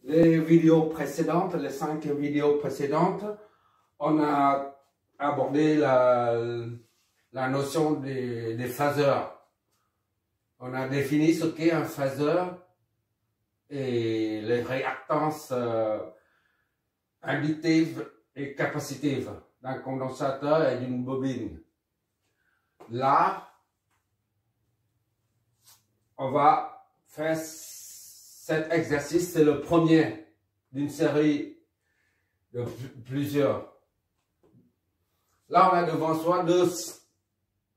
Les vidéos précédentes, les 5 vidéos précédentes, on a abordé la notion des phaseurs. On a défini ce qu'est un phaseur et les réactances inductives et capacitives d'un condensateur et d'une bobine. Là, on va faire cet exercice, c'est le premier d'une série de plusieurs. Là, on a devant soi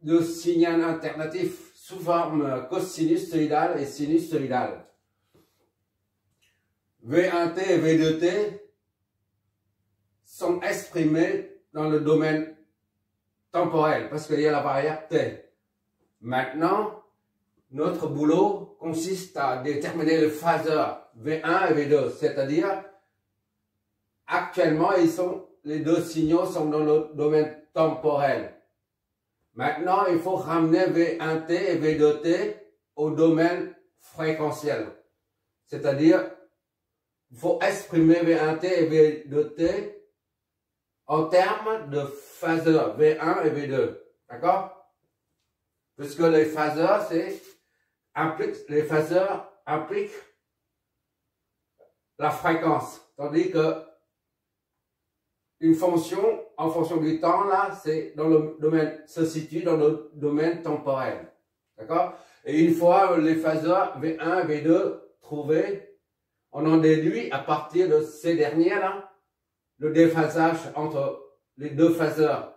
deux signaux alternatifs sous forme cosinus-soïdale et sinus-soïdale. V1t et V2t sont exprimés dans le domaine temporel parce qu'il y a la variable t. Maintenant, notre boulot consiste à déterminer le phaseur V1 et V2, c'est-à-dire actuellement les deux signaux sont dans le domaine temporel. Maintenant, il faut ramener V1t et V2t au domaine fréquentiel, c'est-à-dire il faut exprimer V1t et V2t en termes de phaseurs V1 et V2, d'accord? Puisque les phaseurs, les phaseurs impliquent la fréquence, tandis que une fonction, en fonction du temps, là, se situe dans le domaine temporel, d'accord? Et une fois les phaseurs V1 et V2 trouvés, on en déduit à partir de ces derniers là, le déphasage entre les deux phaseurs.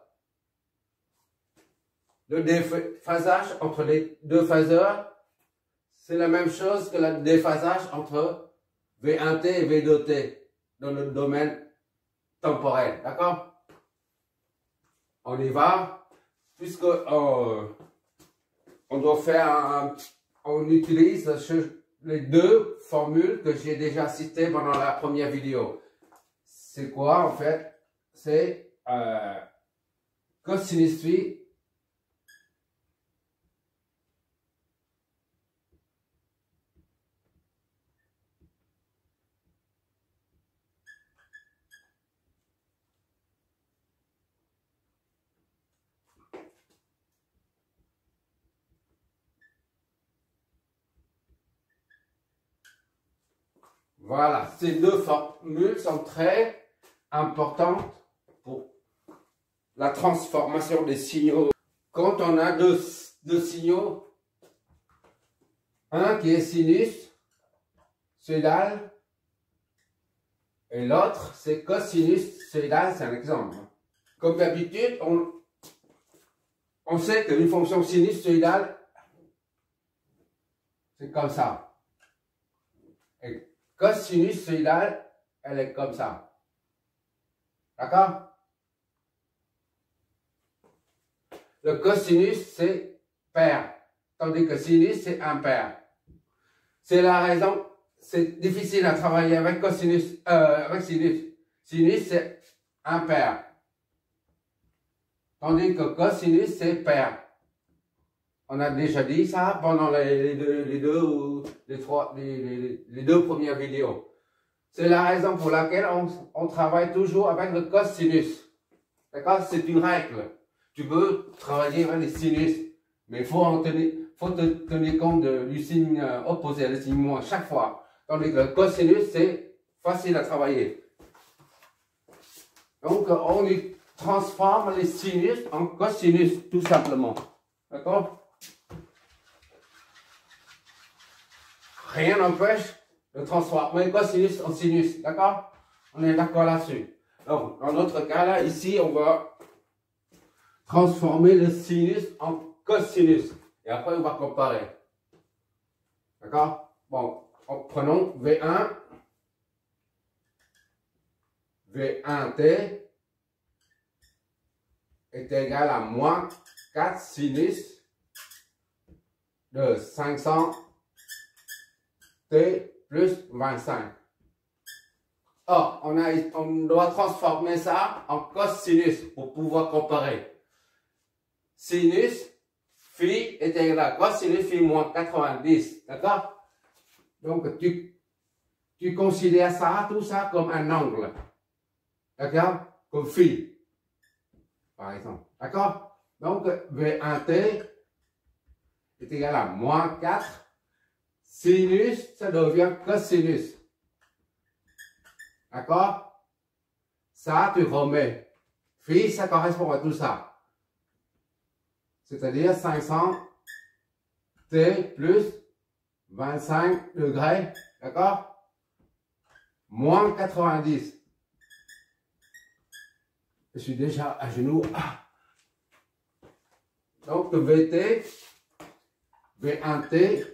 Le déphasage entre les deux phaseurs, c'est la même chose que le déphasage entre V1t et V2t dans le domaine temporel, d'accord? On y va, puisque on doit faire on utilise les deux formules que j'ai déjà citées pendant la première vidéo. C'est quoi en fait? C'est cosinus phi Voilà, ces deux formules sont très importantes pour la transformation des signaux. Quand on a deux signaux, un qui est sinus, soïdal, et l'autre c'est cosinus soïdal, c'est un exemple. Comme d'habitude, on sait qu'une fonction sinus soïdale, c'est comme ça. Et cosinus soïdale, elle est comme ça. D'accord? Le cosinus, c'est pair, tandis que sinus, c'est impair. C'est la raison, c'est difficile à travailler avec cosinus, avec sinus. Sinus, c'est impair, tandis que cosinus, c'est pair. On a déjà dit ça pendant les deux premières vidéos. C'est la raison pour laquelle on travaille toujours avec le cosinus. D'accord? C'est une règle. Tu peux travailler avec les sinus, mais il faut tenir compte du signe opposé, le signe moins, chaque fois. Tandis que le cosinus, c'est facile à travailler. Donc, on transforme les sinus en cosinus, tout simplement. D'accord? Rien n'empêche de transformer cosinus en sinus, d'accord? On est d'accord là-dessus. Donc, dans notre cas, là, ici, on va transformer le sinus en cosinus. Et après, on va comparer. D'accord? Bon, prenons V1. V1t est égal à moins 4 sinus de 500 t plus 25. Or, on doit transformer ça en cosinus pour pouvoir comparer. Sinus phi est égal à cosinus phi moins 90. D'accord? Donc, tu considères ça, tout ça comme un angle. D'accord? Comme phi, par exemple. D'accord? Donc, V1t est égal à moins 4. Sinus, ça devient cosinus. D'accord? Ça, tu remets. Phi, ça correspond à tout ça. C'est-à-dire 500 T plus 25 degrés. D'accord? Moins 90. Je suis déjà à genoux. Donc, VT, V1T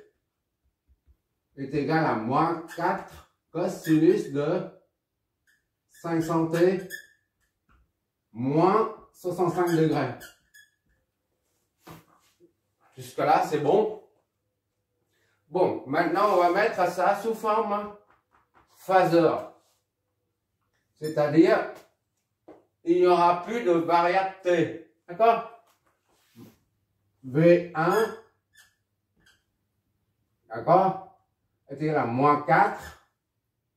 est égal à moins 4 cosinus de 500T moins 65 degrés. Jusque-là, c'est bon. Bon, maintenant, on va mettre ça sous forme phaseur. C'est-à-dire, il n'y aura plus de variable T. D'accord? V1, d'accord, est égal à moins 4.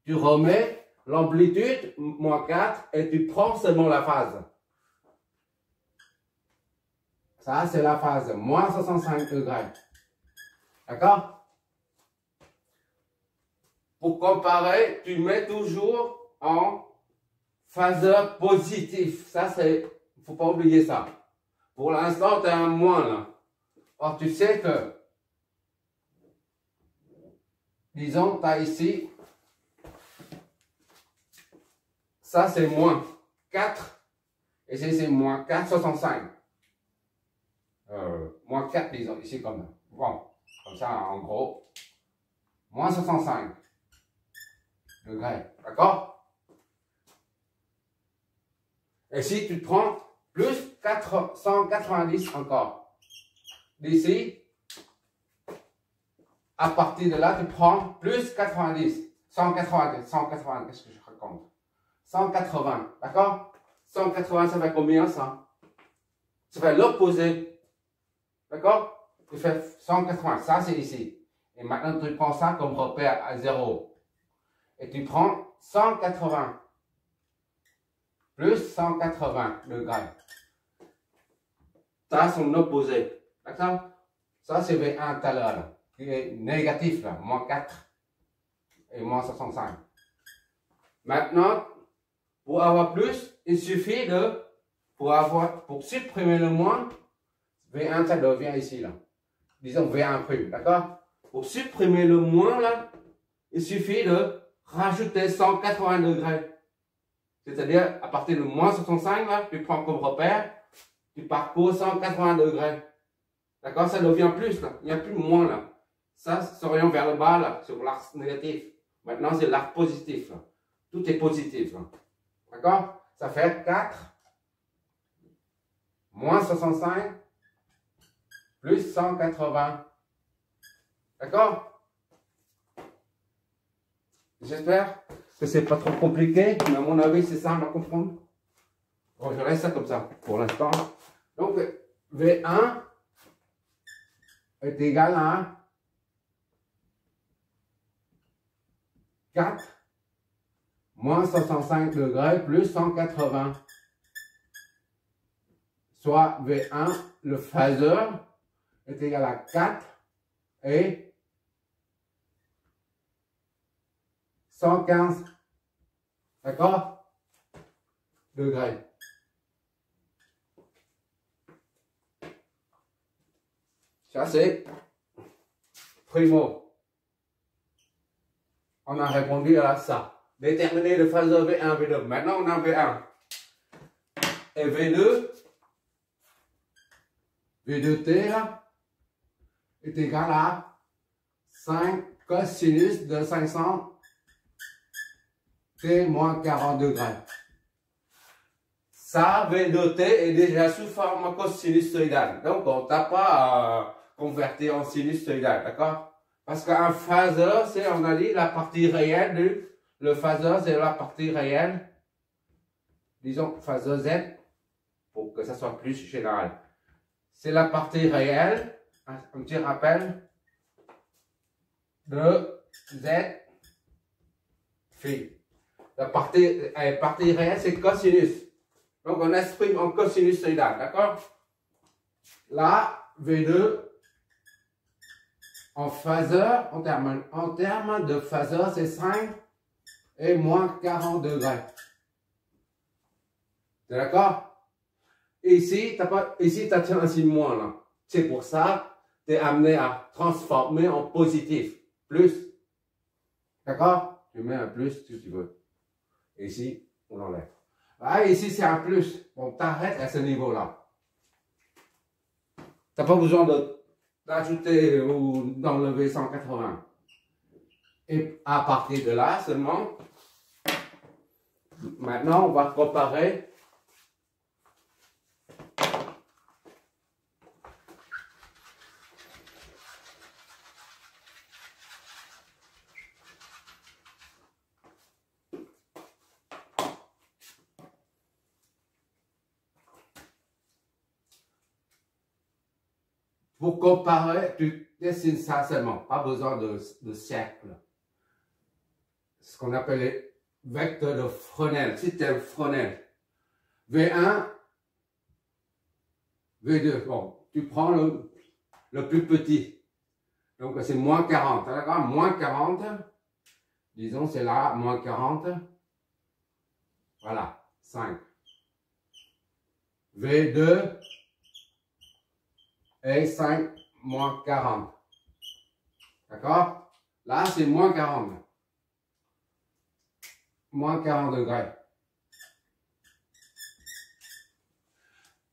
Tu remets l'amplitude, moins 4, et tu prends seulement la phase. Ça, c'est la phase, moins 65 degrés. D'accord? Pour comparer, tu mets toujours en phaseur positif. Ça, c'est, il ne faut pas oublier ça. Pour l'instant, tu as un moins là. Or, tu sais que, disons, tu as ici, ça c'est moins 4, et ici c'est moins 4,65. Moins 4, disons, ici comme ça. Bon, comme ça, en gros, moins 65 degrés. D'accord? Et si tu prends plus 490 encore, d'ici, à partir de là, tu prends plus 90, 180, qu'est-ce que je raconte? 180, d'accord? 180, ça fait combien ça? Ça fait l'opposé, d'accord? Tu fais 180, ça c'est ici. Et maintenant, tu prends ça comme repère à 0. Et tu prends 180 plus 180 degrés. Ça, son opposé. D'accord? Ça, c'est V1 tout à l'heure, qui est négatif, là, moins 4 et moins 65. Maintenant, pour avoir plus, il suffit de, pour supprimer le moins, V1, ça devient ici, là. Disons V1 prime, d'accord? Pour supprimer le moins, là, il suffit de rajouter 180 degrés. C'est-à-dire, à partir de moins 65, là, tu prends comme repère, tu parcours 180 degrés. D'accord? Ça devient plus, là. Il n'y a plus moins, là. Ça s'oriente vers le bas, là, sur l'axe négatif. Maintenant, c'est l'axe positif, là. Tout est positif, là. D'accord? Ça fait 4 moins 65 plus 180. D'accord? J'espère que c'est pas trop compliqué, mais à mon avis, c'est simple à comprendre. Bon, je laisse ça comme ça pour l'instant. Donc, V1 est égal à 4 moins 65 degrés plus 180. Soit V1, le phaseur, est égal à 4 et 115. D'accord? Degrés. Ça, c'est primo. On a répondu à ça. Déterminer le phaseur V1, V2. Maintenant, on a V1. Et V2, V2T, là, est égal à 5 cosinus de 500 T moins 40 degrés. Ça, V2T est déjà sous forme cosinusoïdale. Donc, on ne t'a pas converti en sinusoïdal, d'accord? Parce qu'un phaseur, c'est, on a dit, la partie réelle le phaseur, c'est la partie réelle. Disons, phaseur Z, pour que ça soit plus général. C'est la partie réelle, un petit rappel, de Z phi. La partie réelle, c'est cosinus. Donc, on exprime en cosinussoïdal, d'accord? Là, V2, en phaseur, en termes de phaseur, c'est 5 et moins 40 degrés. T'es d'accord? Ici, tu as un signe moins là. C'est pour ça que tu es amené à transformer en positif. Plus. D'accord? Tu mets un plus si tu veux. Et ici, on l'enlève. Ah, ici, c'est un plus. Bon, t'arrêtes à ce niveau-là. Tu n'as pas besoin d'ajouter ou d'enlever 180. Et à partir de là seulement, maintenant, on va comparer. Pour comparer, tu dessines ça seulement, pas besoin de cercle. Ce qu'on appelle les vecteurs de Fresnel, système Fresnel. V1, V2. Bon, tu prends le plus petit. Donc c'est moins 40. D'accord? Moins 40. Disons c'est là, moins 40. Voilà, 5. V2 et 5 moins 40. D'accord? Là, c'est moins 40. Moins 40 degrés.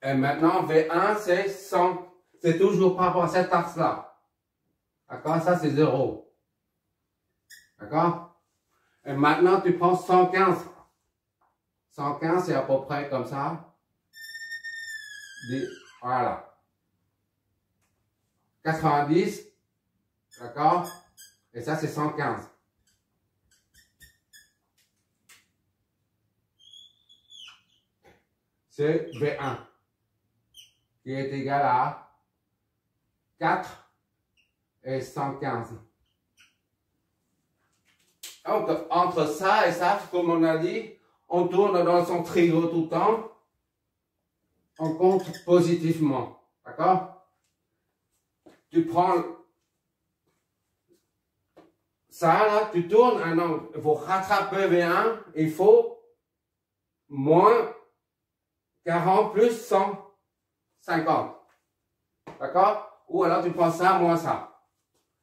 Et maintenant, V1, c'est 100. C'est toujours par rapport à cet axe-là. D'accord? Ça, c'est 0. D'accord? Et maintenant, tu prends 115. 115, c'est à peu près comme ça. Voilà. 90, d'accord? Et ça, c'est 115. C'est V1, qui est égal à 4 et 115. Donc, entre ça et ça, comme on a dit, on tourne dans son trigo tout le temps. On compte positivement, d'accord? Tu prends ça, là, tu tournes un angle. Pour rattraper V1, il faut moins 40 plus 150. D'accord? Ou alors tu prends ça, moins ça.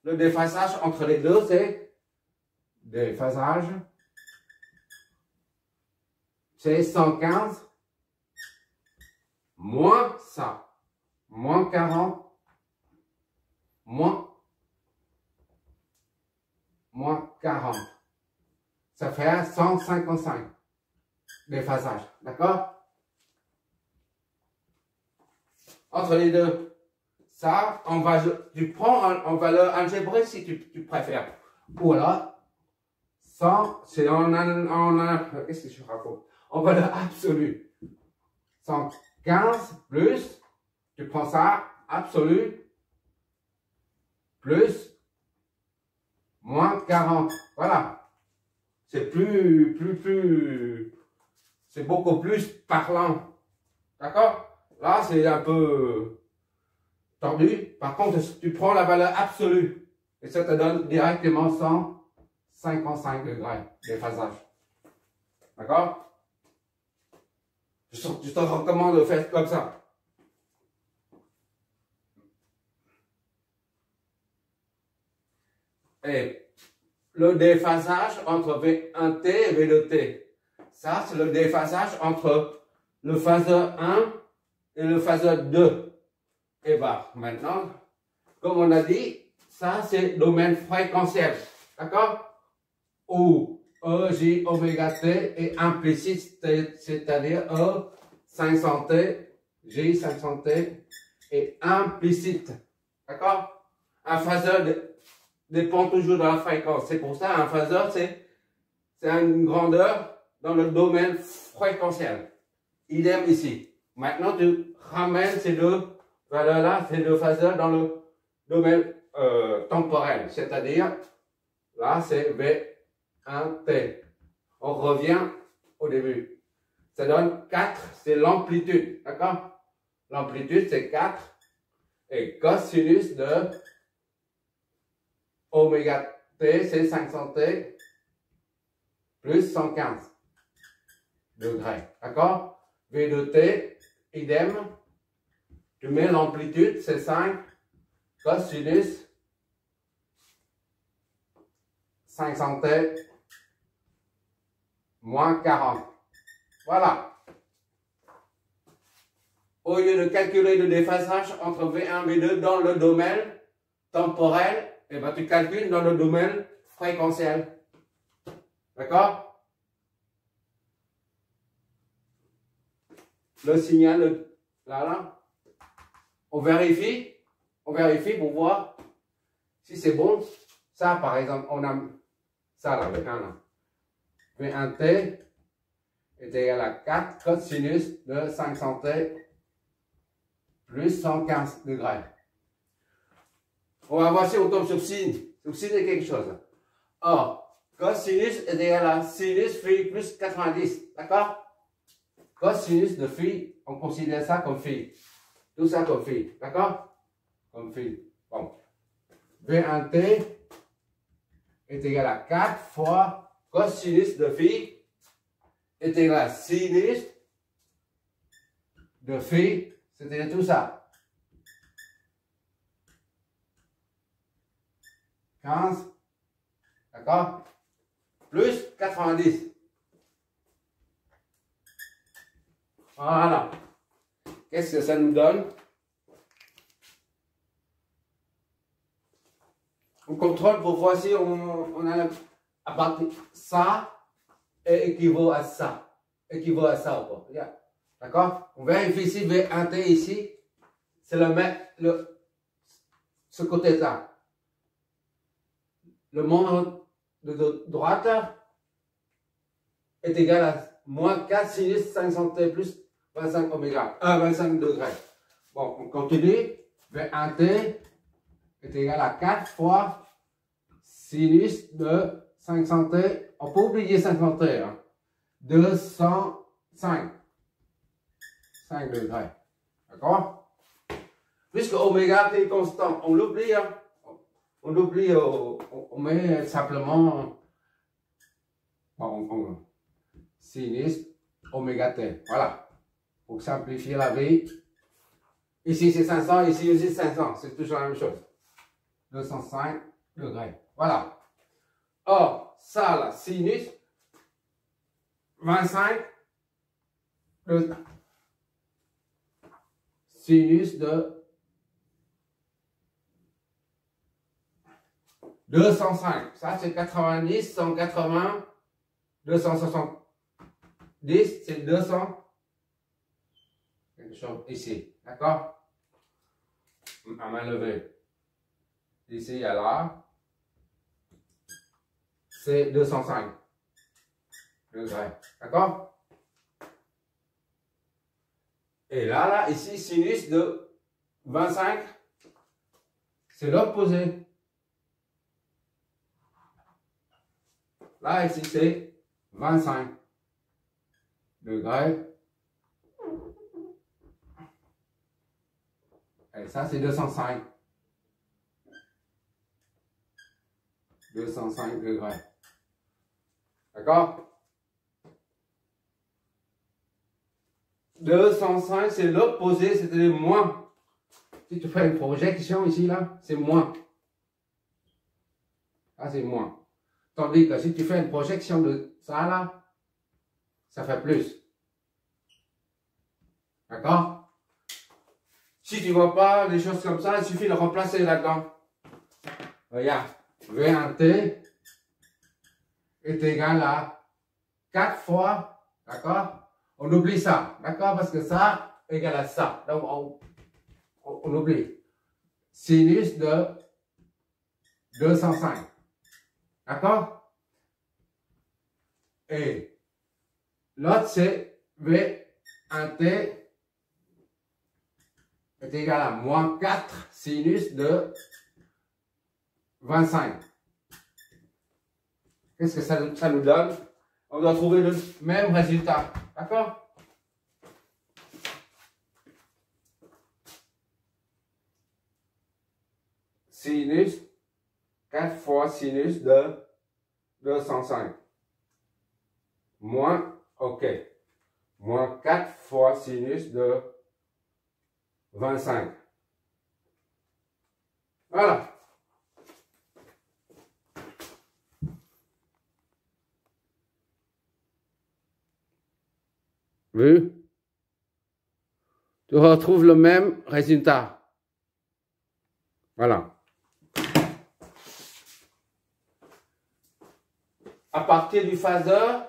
Le déphasage entre les deux, c'est déphasage. C'est 115 moins ça. Moins 40. Moins 40. Ça fait 155 déphasage. D'accord? Entre les deux. Ça, tu prends en valeur algébrique si tu préfères. Ou alors, 100, c'est qu'est-ce que je raconte? En valeur absolue. 115 plus, tu prends ça, absolu, plus, moins 40. Voilà. C'est c'est beaucoup plus parlant. D'accord? Là, c'est un peu tordu. Par contre, tu prends la valeur absolue. Et ça te donne directement 155 degrés de phasage. D'accord? Je te recommande de faire comme ça. Et le déphasage entre V1T et V2T. Ça, c'est le déphasage entre le phaseur 1 et le phaseur 2. Et bah, maintenant, comme on a dit, ça, c'est domaine fréquentiel. D'accord? Où E, J, oméga T est implicite, c'est-à-dire E, 500T, J, 500T est implicite. D'accord? Un phaseur dépend toujours de la fréquence. C'est pour ça un phaseur, c'est une grandeur dans le domaine fréquentiel. Idem ici. Maintenant, tu ramènes ces deux valeurs-là, ces deux phaseurs dans le domaine temporel. C'est-à-dire, là, c'est V1T. On revient au début. Ça donne 4, c'est l'amplitude. D'accord? L'amplitude, c'est 4. Et cosinus de oméga t, c'est 500 t plus 115 degrés. D'accord? V de t, idem. Tu mets l'amplitude, c'est 5. Cosinus 500 t moins 40. Voilà. Au lieu de calculer le déphasage entre V1 et V2 dans le domaine temporel, eh ben, tu calcules dans le domaine fréquentiel. D'accord? Le signal, là. On vérifie pour voir si c'est bon. Ça, par exemple, on a ça là, V1 là. V1t est égal à 4 cosinus de 500 t plus 115 degrés. On va voir si on tombe sur sin. Sur sin est quelque chose. Or, cosinus est égal à sinus phi plus 90. D'accord? Cosinus de phi, on considère ça comme phi. Tout ça comme phi. D'accord? Comme phi. Bon. V1t est égal à 4 fois cosinus de phi est égal à sinus de phi, c'est-à-dire tout ça. 15, d'accord? Plus 90. Voilà. Qu'est-ce que ça nous donne? On contrôle pour voir si on a à partir ça est équivaut à ça. Équivaut à ça ou pas. D'accord? On vérifie ici V1t ici. C'est ce côté-là. Le monde de droite est égal à moins 4 sinus 500 t plus 25 oméga. 25 degrés. Bon, on continue. V1t est égal à 4 fois sinus de 500 t. On peut oublier 500 t. Hein. 205. 5 degrés. D'accord? Puisque oméga t est constant, on l'oublie. Hein? On l'oublie, on met simplement sinus oméga t. Voilà. Pour simplifier la vie. Ici c'est 500, ici aussi 500. C'est toujours la même chose. 205 degrés. Voilà. Or, ça là, sinus 25 de sinus de 205. Ça c'est 90, 180, 270, c'est 200. Quelque chose ici. D'accord? À main levée. Ici à là. C'est 205 degrés. D'accord? Et là, ici, sinus de 25, c'est l'opposé. Là, ici, c'est 25 degrés. Et ça, c'est 205. 205 degrés. D'accord? 205, c'est l'opposé, c'est-à-dire moins. Si tu fais une projection ici, là, c'est moins. Là, c'est moins. Tandis que si tu fais une projection de ça, là, ça fait plus. D'accord? Si tu ne vois pas des choses comme ça, il suffit de remplacer là-dedans. Regarde, V1t est égal à 4 fois, d'accord? On oublie ça, d'accord? Parce que ça est égal à ça. Donc, on oublie. Sinus de 205. D'accord? Et l'autre, c'est V1t est égal à moins 4 sinus de 25. Qu'est-ce que ça nous donne? on doit trouver le même résultat. D'accord? Sinus 4 fois sinus de 205. Moins, ok. Moins 4 fois sinus de 25. Voilà. Vu? Tu retrouves le même résultat. Voilà. À partir du phaseur,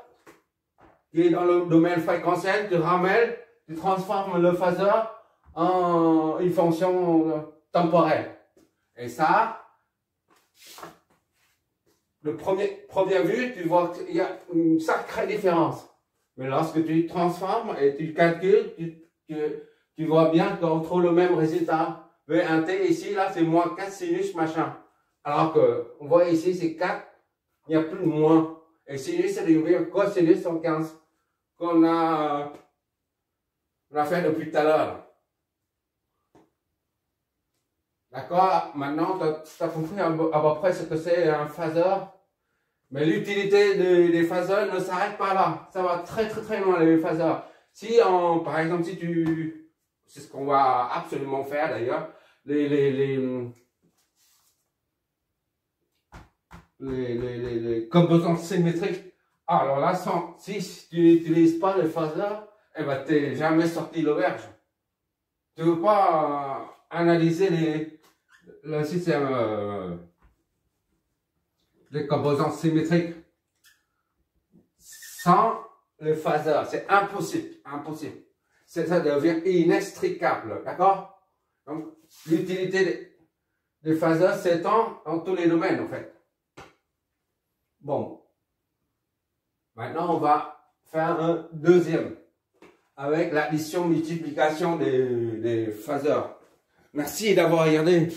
qui est dans le domaine fréquentiel, tu ramènes, tu transformes le phaseur en une fonction temporelle. Et ça, le première vue, tu vois qu'il y a une sacrée différence. Mais lorsque tu transformes et tu calcules, tu vois bien qu'on trouve le même résultat. V1t ici, là, c'est moins 4 sinus machin. Alors que, on voit ici, c'est 4, il n'y a plus de moins. Et sinus, c'est le cosinus 115 qu'on a fait depuis tout à l'heure. D'accord? Maintenant, tu as compris à peu près ce que c'est un phaseur. Mais l'utilité des phaseurs ne s'arrête pas là. Ça va très très très loin les phaseurs. Si par exemple, si tu, c'est ce qu'on va absolument faire d'ailleurs, les composantes symétriques. Alors là, si tu n'utilises pas le phaseur, eh ben, tu n'es jamais sorti l'auberge. Tu ne veux pas analyser le système, les composantes symétriques sans le phaseur. C'est impossible, impossible. Ça devient inextricable, d'accord? Donc, l'utilité des phaseurs s'étend dans tous les domaines, en fait. Bon. Maintenant, on va faire un deuxième avec l'addition-multiplication des phaseurs. Merci d'avoir regardé.